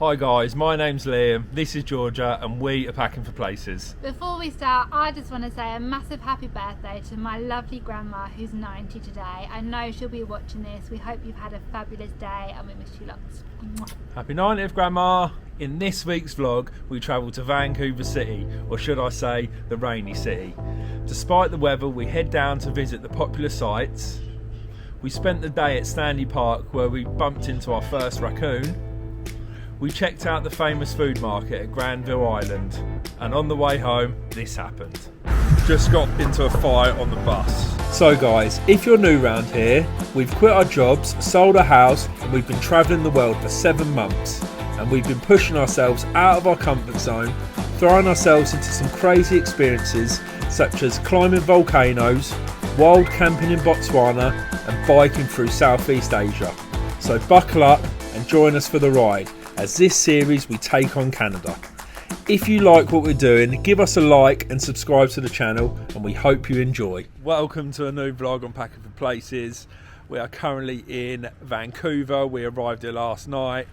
Hi guys, my name's Liam, this is Georgia, and we are packing for places. Before we start, I just want to say a massive happy birthday to my lovely grandma who's 90 today. I know she'll be watching this. We hope you've had a fabulous day and we miss you lots. Mwah. Happy 90th Grandma! In this week's vlog, we travel to Vancouver City, or should I say, the rainy city. Despite the weather, we head down to visit the popular sites. We spent the day at Stanley Park where we bumped into our first raccoon. We checked out the famous food market at Grandville Island, and on the way home, this happened. Just got into a fight on the bus. So guys, if you're new around here, we've quit our jobs, sold a house, and we've been travelling the world for 7 months. And we've been pushing ourselves out of our comfort zone, throwing ourselves into some crazy experiences, such as climbing volcanoes, wild camping in Botswana, and biking through Southeast Asia. So buckle up and join us for the ride, as this series we take on Canada. If you like what we're doing, give us a like and subscribe to the channel, and we hope you enjoy. Welcome to a new vlog on Packing for Places. We are currently in Vancouver. We arrived here last night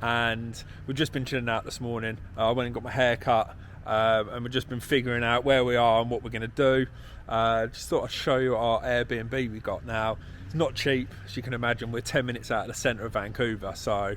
and we've just been chilling out this morning. I went and got my hair cut and we've just been figuring out where we are and what we're going to do. Just thought I'd show you our Airbnb we got now. It's not cheap, as you can imagine. We're 10 minutes out of the centre of Vancouver, so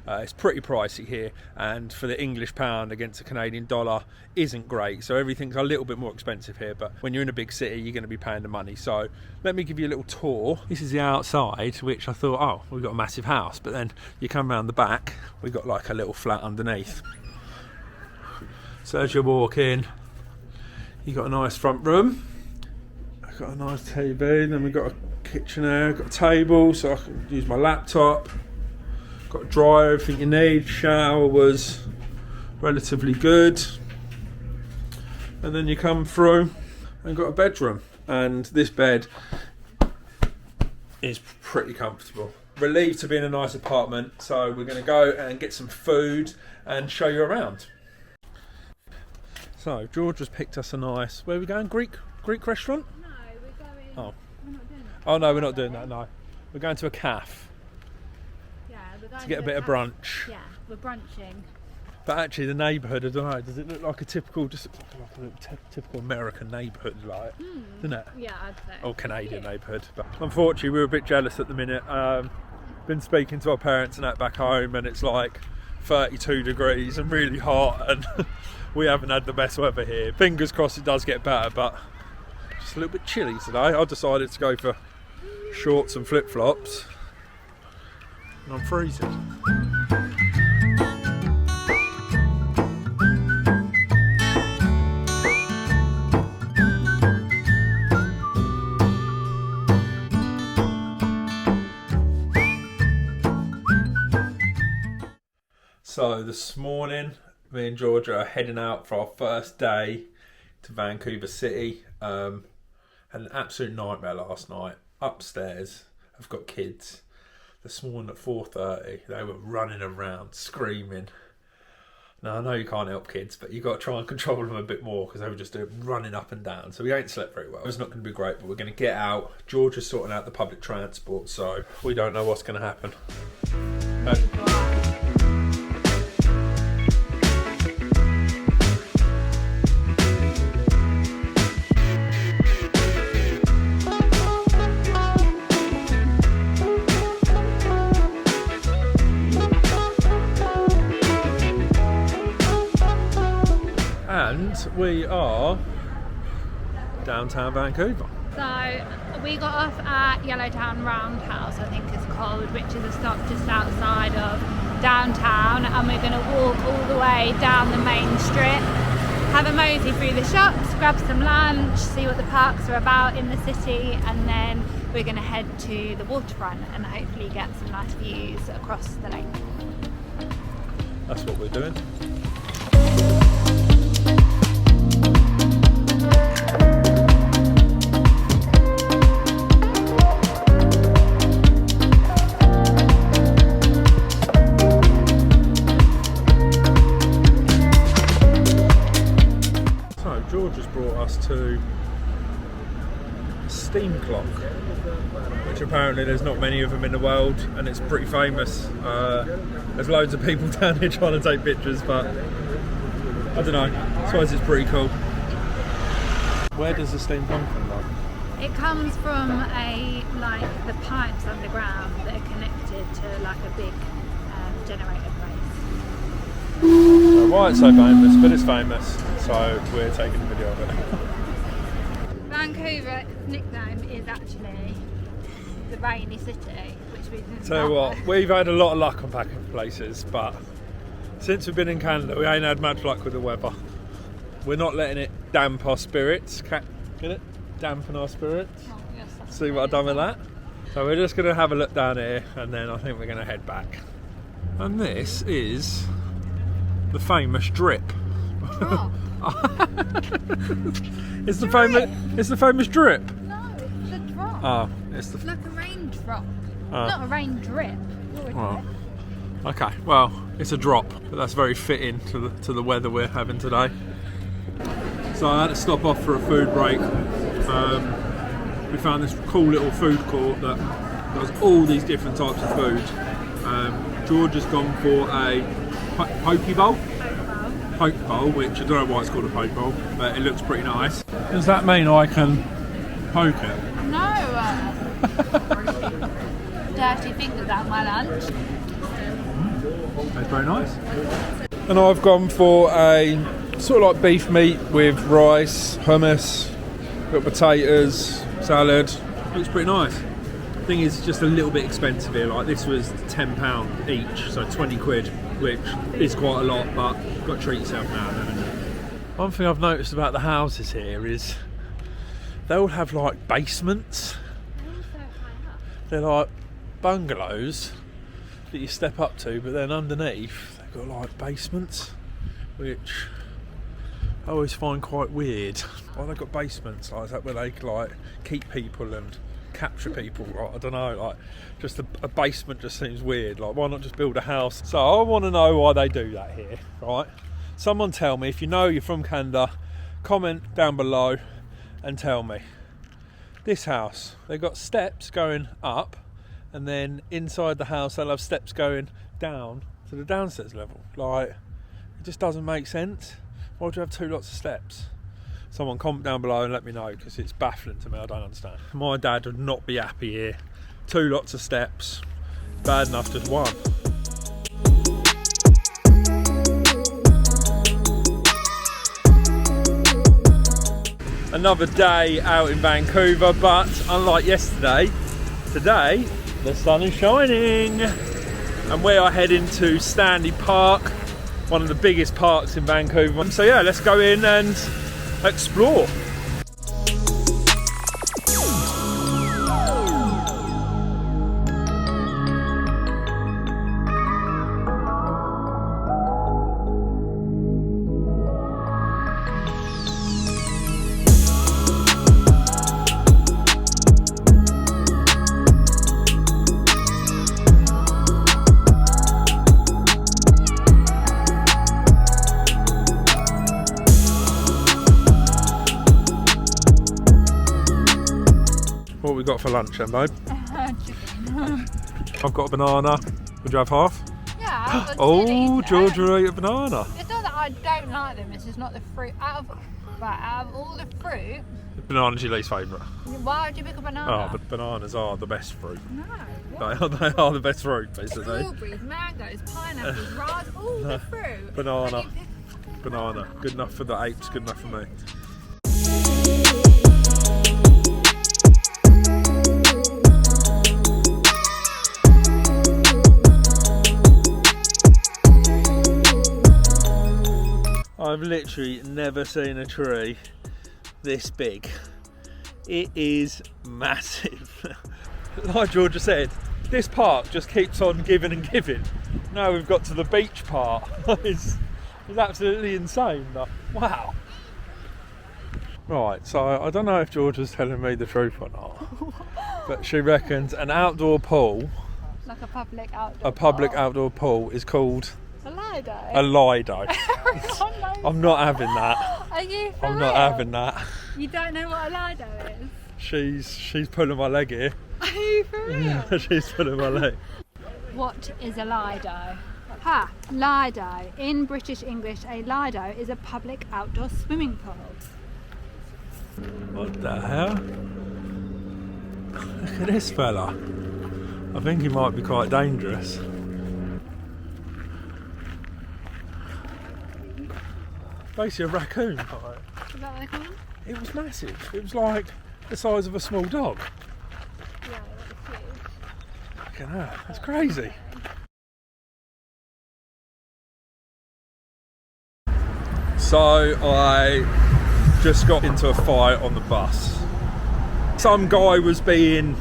it's pretty pricey here, and for the English pound against the Canadian dollar isn't great, so everything's a little bit more expensive here. But when you're in a big city, you're going to be paying the money. So let me give you a little tour. This is the outside, which I thought, oh, we've got a massive house, but then you come around the back, we've got like a little flat underneath. So as you walk in, you've got a nice front room. I've got a nice TV, then we've got a kitchen there, got a table so I can use my laptop. Got a dryer, everything you need. Shower was relatively good. And then you come through and got a bedroom. And this bed is pretty comfortable. Relieved to be in a nice apartment. So we're going to go and get some food and show you around. So George has picked us a nice, where are we going? Greek restaurant? No, we're going. Oh. We're not doing that. Oh no, we're not doing that, no. We're going to a cafe. To get a bit of brunch. Yeah, we're brunching. But actually the neighbourhood, I don't know, does it look like a typical, just like a typical American neighbourhood, like, doesn't it? Yeah, I'd say. Or Canadian neighbourhood. But unfortunately we're a bit jealous at the minute. Been speaking to our parents and that back home, and it's like 32 degrees and really hot, and we haven't had the best weather here. Fingers crossed it does get better, but just a little bit chilly today. I decided to go for shorts and flip-flops. And I'm freezing. So this morning, me and Georgia are heading out for our first day to Vancouver City. Had an absolute nightmare last night. Upstairs, I've got kids. This morning at 4:30, they were running around, screaming. Now, I know you can't help kids, but you've got to try and control them a bit more, because they were just running up and down. So we ain't slept very well. It's not going to be great, but we're going to get out. George is sorting out the public transport, so we don't know what's going to happen. And we are downtown Vancouver. So we got off at Yellowtown Roundhouse, I think it's called, which is a stop just outside of downtown, and we're going to walk all the way down the main strip, have a mosey through the shops, grab some lunch, see what the parks are about in the city, and then we're going to head to the waterfront and hopefully get some nice views across the lake. That's what we're doing. George has brought us to steam clock, which apparently there's not many of them in the world, and it's pretty famous. There's loads of people down here trying to take pictures, but I don't know, I suppose it's pretty cool. Where does the steam come from though? It comes from the pipes underground that are connected to like a big generator place. So why it's so famous, but it's famous, so we're taking a video of it. Vancouver's nickname is actually the Rainy City, which we didn't Tell you what, we've had a lot of luck on packing places, but since we've been in Canada, we ain't had much luck with the weather. We're not letting it damp our spirits. Get it? Dampen our spirits. Oh, yes, See what I've done with that? So we're just going to have a look down here, and then I think we're going to head back. And this is the famous drip. Oh. It's the famous drip. No, it's a drop. Oh, it's the Like a raindrop. Not a rain drip. Oh. Okay, well, it's a drop, but that's very fitting to the weather we're having today. So I had to stop off for a food break. We found this cool little food court that does all these different types of food. George has gone for a poke bowl. Poke bowl, which I don't know why it's called a poke bowl, but it looks pretty nice. Does that mean I can poke it? No. Dirty fingers at my lunch. That's very nice. And I've gone for a sort of like beef meat with rice, hummus, got potatoes, salad. Looks pretty nice. The thing is, it's just a little bit expensive here. Like this was £10 each, so 20 quid, which is quite a lot, but you've got to treat yourself now and then. One thing I've noticed about the houses here is they all have like basements. They're like bungalows that you step up to, but then underneath they've got like basements, which I always find quite weird. Why they've got basements like that where they like keep people and capture people? Like, I don't know, like just a basement just seems weird. Like why not just build a house? So I want to know why they do that here, right? Someone tell me, if you know you're from Canada, comment down below and tell me. This house, they've got steps going up, and then inside the house they'll have steps going down to the downstairs level. Like, it just doesn't make sense. Why would you have two lots of steps? Someone comment down below and let me know, because it's baffling to me. I don't understand. My dad would not be happy here. Two lots of steps, bad enough just one. Another day out in Vancouver, but unlike yesterday, today the sun is shining and we are heading to Stanley Park, one of the biggest parks in Vancouver. So yeah, let's go in and explore. What we got for lunch then, babe? Chicken. I've got a banana. Would you have half? Yeah. Oh, George will eat a banana. It's not that I don't like them, it's just not the fruit. Out of all the fruit, Banana's your least favourite. why would you pick a banana? Oh, but bananas are the best fruit. No. They are the best fruit, basically. Strawberries, mangoes, pineapples, raspberries, all the fruit. Banana. And you pick- Banana. Good enough for the apes, good enough for me. I've literally never seen a tree this big. It is massive. Like Georgia said, this park just keeps on giving and giving. Now we've got to the beach part. It's absolutely insane. Wow. Right, so I don't know if Georgia's telling me the truth or not, but she reckons an outdoor pool, Like a public outdoor pool is called A Lido. a Lido. Everyone knows I'm not having that. Are you for I'm real? not having that. You don't know what a Lido is? She's pulling my leg here. Are you for real? Yeah, she's pulling my leg. What is a Lido? Lido. In British English, a Lido is a public outdoor swimming pool. What the hell? Look at this fella. I think he might be quite dangerous. Basically a raccoon. Is that what they call them? It was massive. It was like the size of a small dog. Yeah, that was huge. Look at that. That's crazy. So I just got into a fight on the bus. Some guy was being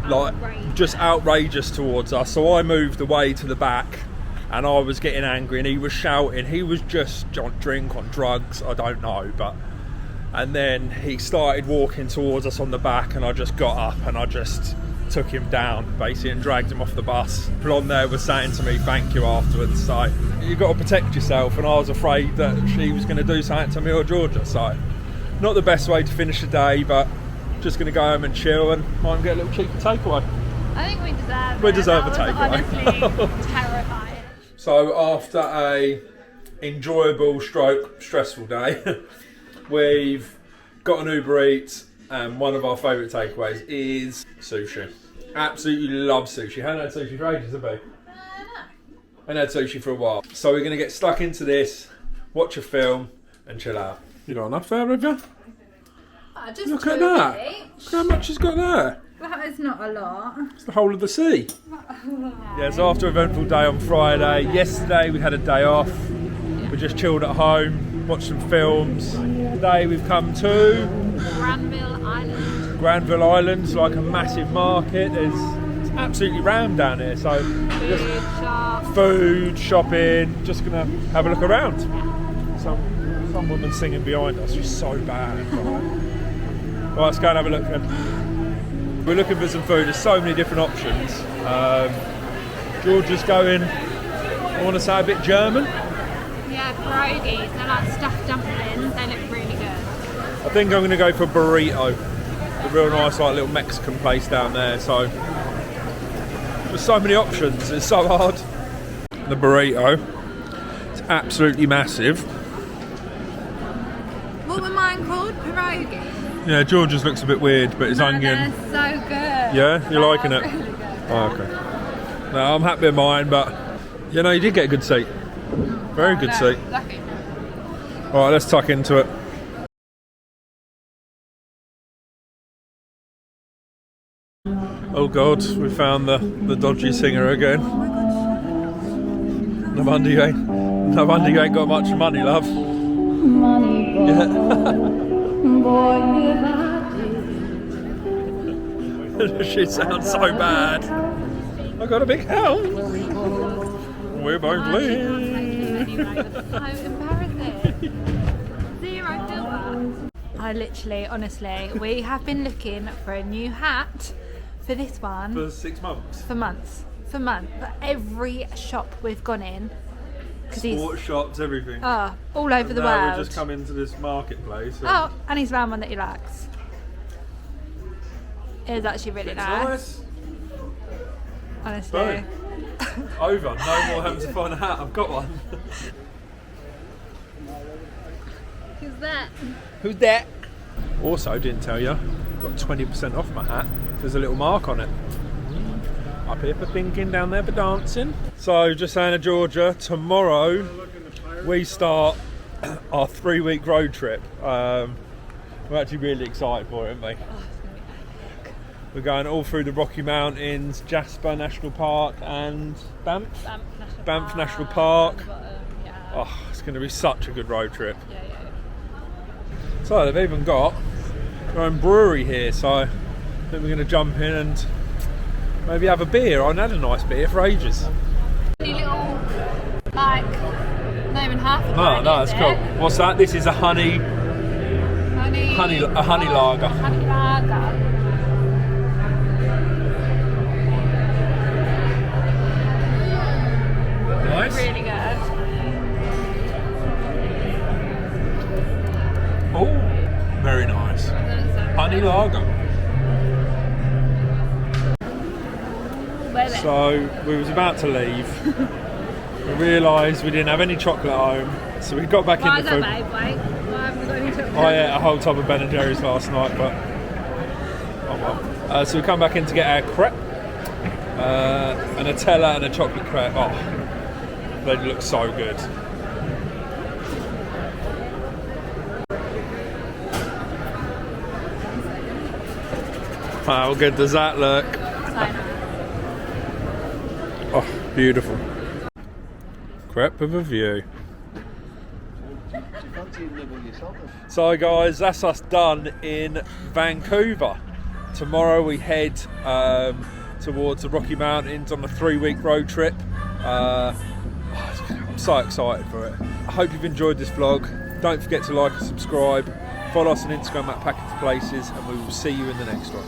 like just outrageous towards us, so I moved away to the back and I was getting angry and he was shouting. He was just on drink, on drugs, I don't know, but and then he started walking towards us on the back and I just got up and I just took him down basically and dragged him off the bus. People on there was saying to me thank you afterwards, so you've got to protect yourself, and I was afraid that she was going to do something to me or Georgia, so not the best way to finish the day, but just going to go home and chill and might get a little cheeky takeaway. I think we deserve it. We deserve That a was takeaway. honestly terrifying. So after a enjoyable stroke stressful day, we've got an Uber Eats, and one of our favourite takeaways is sushi. Absolutely love sushi. Haven't had sushi for ages, have we? No. Haven't had sushi for a while. So we're going to get stuck into this, watch a film and chill out. You got enough there, have you? Just Look at that. Look how much she's got there. That is not a lot. It's the whole of the sea. Yeah, so after an eventful day on Friday, yesterday we had a day off. We just chilled at home, watched some films. Today we've come to Grandville Island. Grandville Island. It's like a massive market. It's absolutely rammed down here. So Food shop. food, shopping, just gonna have a look around. Some woman singing behind us. She's so bad. Right, let's go and have a look. We're looking for some food. There's so many different options. Georgia's going, I want to say, a bit German. Yeah, pierogies. They're like stuffed dumplings. They look really good. I think I'm going to go for burrito. A real nice like little Mexican place down there. So there's so many options. It's so hard. The burrito. It's absolutely massive. What were mine called? Pierogies. Yeah, Georgia's looks a bit weird, but it's No, onion. they're so good. Yeah, you're liking it? Really good. Oh, okay. No, I'm happy with mine, but you know, you did get a good seat. Very good seat. Lucky. All right, let's tuck into it. Oh God, we found the dodgy singer again. No wonder you ain't got much money, love. Money, boy, Yeah. She sounds so bad. I got a big house. We're both leaving. So embarrassing. Zero filter. I literally, honestly, we have been looking for a new hat for this one For 6 months. for months. But every shop we've gone in, because he's Sports shops, everything. all over the now world. we just come into this marketplace. And Oh, and he's found one that he likes. It is actually really it's nice. Honestly. Boom. Over. No more having to find a hat. I've got one. Who's that? Who's that? Also, didn't tell you, got 20% off my hat. There's a little mark on it. Up here for thinking, down there for dancing. So, just saying to Georgia, tomorrow we start our 3-week road trip. We're actually really excited for it, aren't we? We're going all through the Rocky Mountains, Jasper National Park and Banff National Park. Yeah. Oh, it's going to be such a good road trip. Yeah. So they've even got their own brewery here, so I think we're going to jump in and maybe have a beer. I haven't had a nice beer for ages. Any little, like, not even half a Oh, pint, no, is that's cool. it? What's that? This is a honey Honey lager. Honey lager. Nice. Really good. Oh, very nice. So Honey honey lager. Where is it? So we was about to leave. We realised we didn't have any chocolate at home, so we got back Why in is the that, food. babe? Wait. Why haven't we got any chocolate? I ate a whole tub of Ben and Jerry's last night, but oh well. So we come back in to get our crepe, a Nutella and a chocolate crepe. Oh, they look so good. How good does that look? So nice. Oh, beautiful. Crepe with a view. So guys, that's us done in Vancouver. Tomorrow we head towards the Rocky Mountains on a 3-week road trip. I'm so excited for it. I hope you've enjoyed this vlog. Don't forget to like and subscribe. Follow us on Instagram at Packing to Places, and we will see you in the next one.